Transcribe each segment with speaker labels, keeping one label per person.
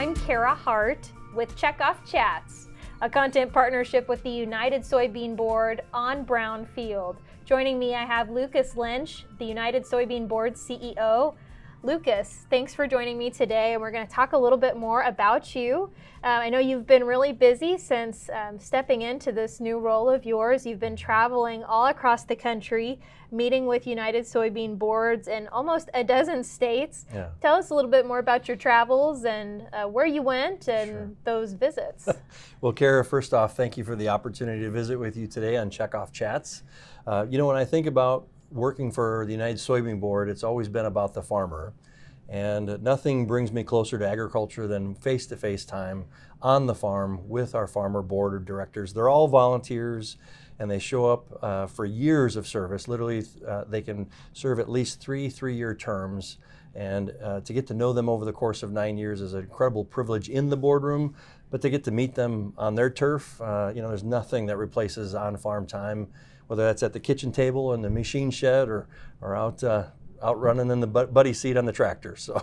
Speaker 1: I'm Kara Hart with Checkoff Chats, a content partnership with the United Soybean Board on Brown Field. Joining me, I have Lucas Lentsch, the United Soybean Board CEO. Lucas, thanks for joining me today, and we're going to talk a little bit more about you. I know you've been really busy since stepping into this new role of yours. You've been traveling all across the country, meeting with United Soybean Boards in almost a dozen states.
Speaker 2: Yeah.
Speaker 1: Tell us a little bit more about your travels and where you went and
Speaker 2: Sure.
Speaker 1: those visits.
Speaker 2: Well, Kara, first off, thank you for the opportunity to visit with you today on Checkoff Chats. When I think about working for the United Soybean Board, it's always been about the farmer. And nothing brings me closer to agriculture than face-to-face time on the farm with our farmer board of directors. They're all volunteers, and they show up for years of service. Literally, they can serve at least three-year terms. And to get to know them over the course of 9 years is an incredible privilege in the boardroom, but to get to meet them on their turf, there's nothing that replaces on-farm time, whether that's at the kitchen table in the machine shed or out running in the buddy seat on the tractor. So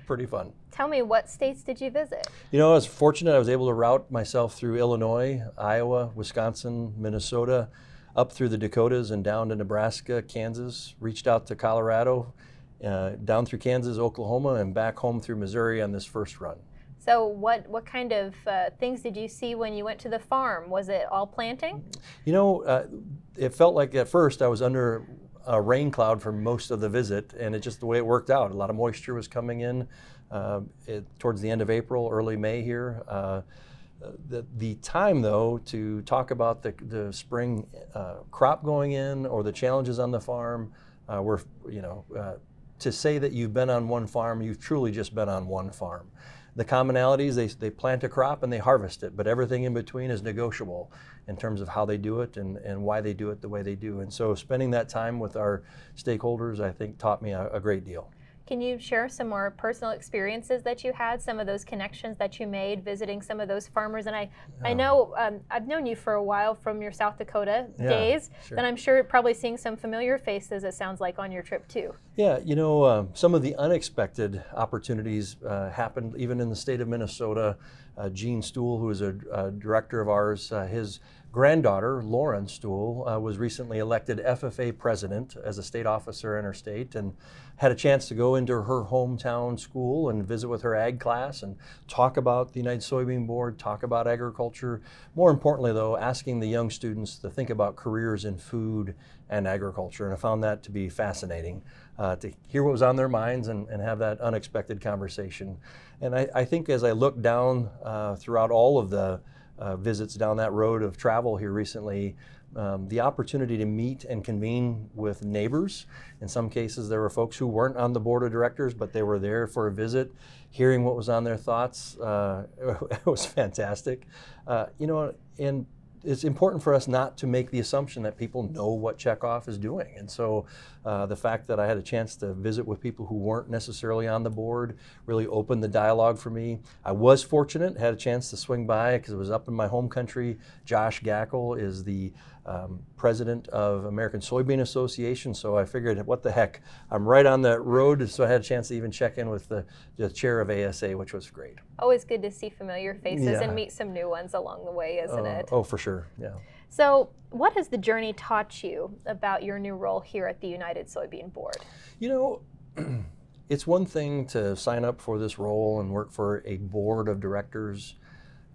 Speaker 2: pretty fun.
Speaker 1: Tell me, what states did you visit?
Speaker 2: I was fortunate. I was able to route myself through Illinois, Iowa, Wisconsin, Minnesota, up through the Dakotas and down to Nebraska, Kansas, reached out to Colorado, down through Kansas, Oklahoma, and back home through Missouri on this first run.
Speaker 1: So what kind of things did you see when you went to the farm? Was it all planting?
Speaker 2: It felt like at first I was under a rain cloud for most of the visit, and it's just the way it worked out. A lot of moisture was coming in towards the end of April, early May here. The time, though, to talk about the spring crop going in or the challenges on the farm to say that you've been on one farm, you've truly just been on one farm. The commonalities, they plant a crop and they harvest it, but everything in between is negotiable in terms of how they do it and why they do it the way they do. And so spending that time with our stakeholders, I think, taught me a great deal.
Speaker 1: Can you share some more personal experiences that you had, some of those connections that you made visiting some of those farmers? And I know I've known you for a while from your South Dakota days,
Speaker 2: sure.
Speaker 1: and I'm sure probably seeing some familiar faces, it sounds like, on your trip too.
Speaker 2: Yeah, some of the unexpected opportunities happened even in the state of Minnesota. Gene Stuhl, who is a director of ours, his granddaughter, Lauren Stuhl, was recently elected FFA president as a state officer in her state, and had a chance to go into her hometown school and visit with her ag class and talk about the United Soybean Board, talk about agriculture. More importantly, though, asking the young students to think about careers in food and agriculture. And I found that to be fascinating, to hear what was on their minds and have that unexpected conversation. And I think as I look down throughout all of the visits down that road of travel here recently, the opportunity to meet and convene with neighbors. In some cases, there were folks who weren't on the board of directors, but they were there for a visit, hearing what was on their thoughts. It was fantastic. And it's important for us not to make the assumption that people know what Checkoff is doing. And so the fact that I had a chance to visit with people who weren't necessarily on the board really opened the dialogue for me. I was fortunate, had a chance to swing by because it was up in my home country. Josh Gackel is the president of American Soybean Association, so I figured, what the heck, I'm right on that road, so I had a chance to even check in with the chair of ASA, which was great.
Speaker 1: Always good to see familiar faces
Speaker 2: Yeah.
Speaker 1: and meet some new ones along the way, isn't it?
Speaker 2: Oh, for sure, yeah.
Speaker 1: So what has the journey taught you about your new role here at the United Soybean Board?
Speaker 2: It's one thing to sign up for this role and work for a board of directors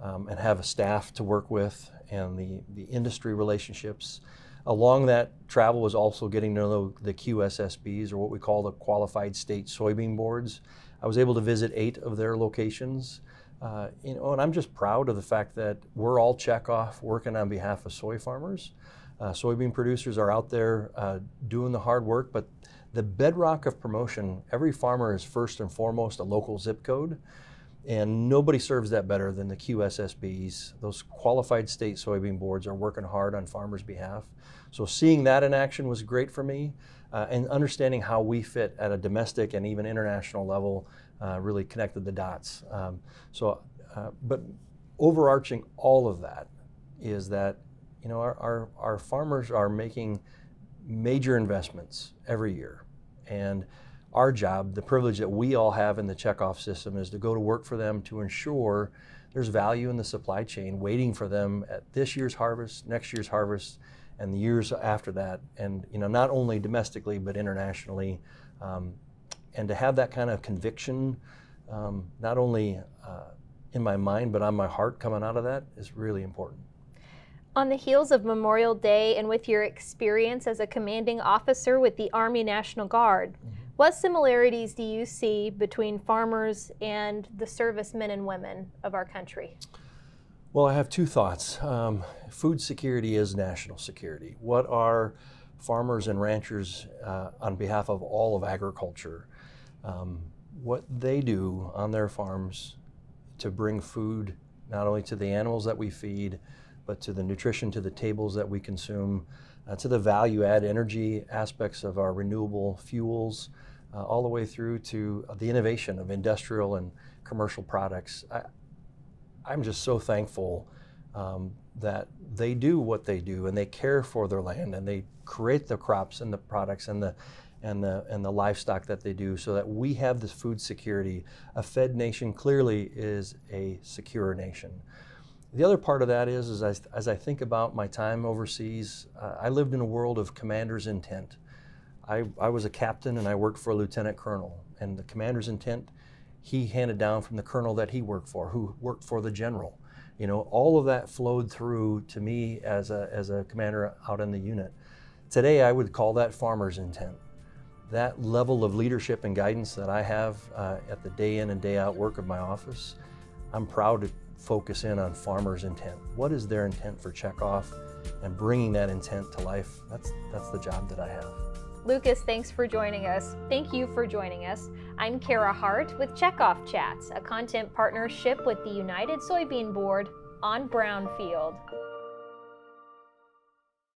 Speaker 2: and have a staff to work with and the industry relationships. Along that travel was also getting to know the QSSBs, or what we call the Qualified State Soybean Boards. I was able to visit 8 of their locations. And I'm just proud of the fact that we're all Checkoff working on behalf of soy farmers. Soybean producers are out there doing the hard work, but the bedrock of promotion, every farmer is first and foremost a local zip code, and nobody serves that better than the QSSBs. Those Qualified State Soybean Boards are working hard on farmers' behalf. So seeing that in action was great for me, and understanding how we fit at a domestic and even international level really connected the dots. But overarching all of that is that our farmers are making major investments every year, and our job, the privilege that we all have in the Checkoff system, is to go to work for them to ensure there's value in the supply chain waiting for them at this year's harvest, next year's harvest, and the years after that. And not only domestically but internationally. And to have that kind of conviction, not only in my mind but on my heart coming out of that, is really important.
Speaker 1: On the heels of Memorial Day and with your experience as a commanding officer with the Army National Guard, what similarities do you see between farmers and the servicemen and women of our country?
Speaker 2: Well, I have two thoughts. Food security is national security. What are farmers and ranchers on behalf of all of agriculture, what they do on their farms to bring food not only to the animals that we feed, but to the nutrition to the tables that we consume, to the value add energy aspects of our renewable fuels, all the way through to the innovation of industrial and commercial products. I'm just so thankful that they do what they do, and they care for their land, and they create the crops and the products and the livestock that they do, so that we have this food security. A fed nation clearly is a secure nation. The other part of that is as I think about my time overseas, I lived in a world of commander's intent. I was a captain and I worked for a lieutenant colonel, and the commander's intent he handed down from the colonel that he worked for, who worked for the general. All of that flowed through to me as a commander out in the unit. Today, I would call that farmer's intent. That level of leadership and guidance that I have at the day in and day out work of my office, I'm proud to focus in on farmer's intent. What is their intent for Checkoff, and bringing that intent to life? That's the job that I have.
Speaker 1: Lucas, thanks for joining us. Thank you for joining us. I'm Kara Hart with Checkoff Chats, a content partnership with the United Soybean Board on Brownfield.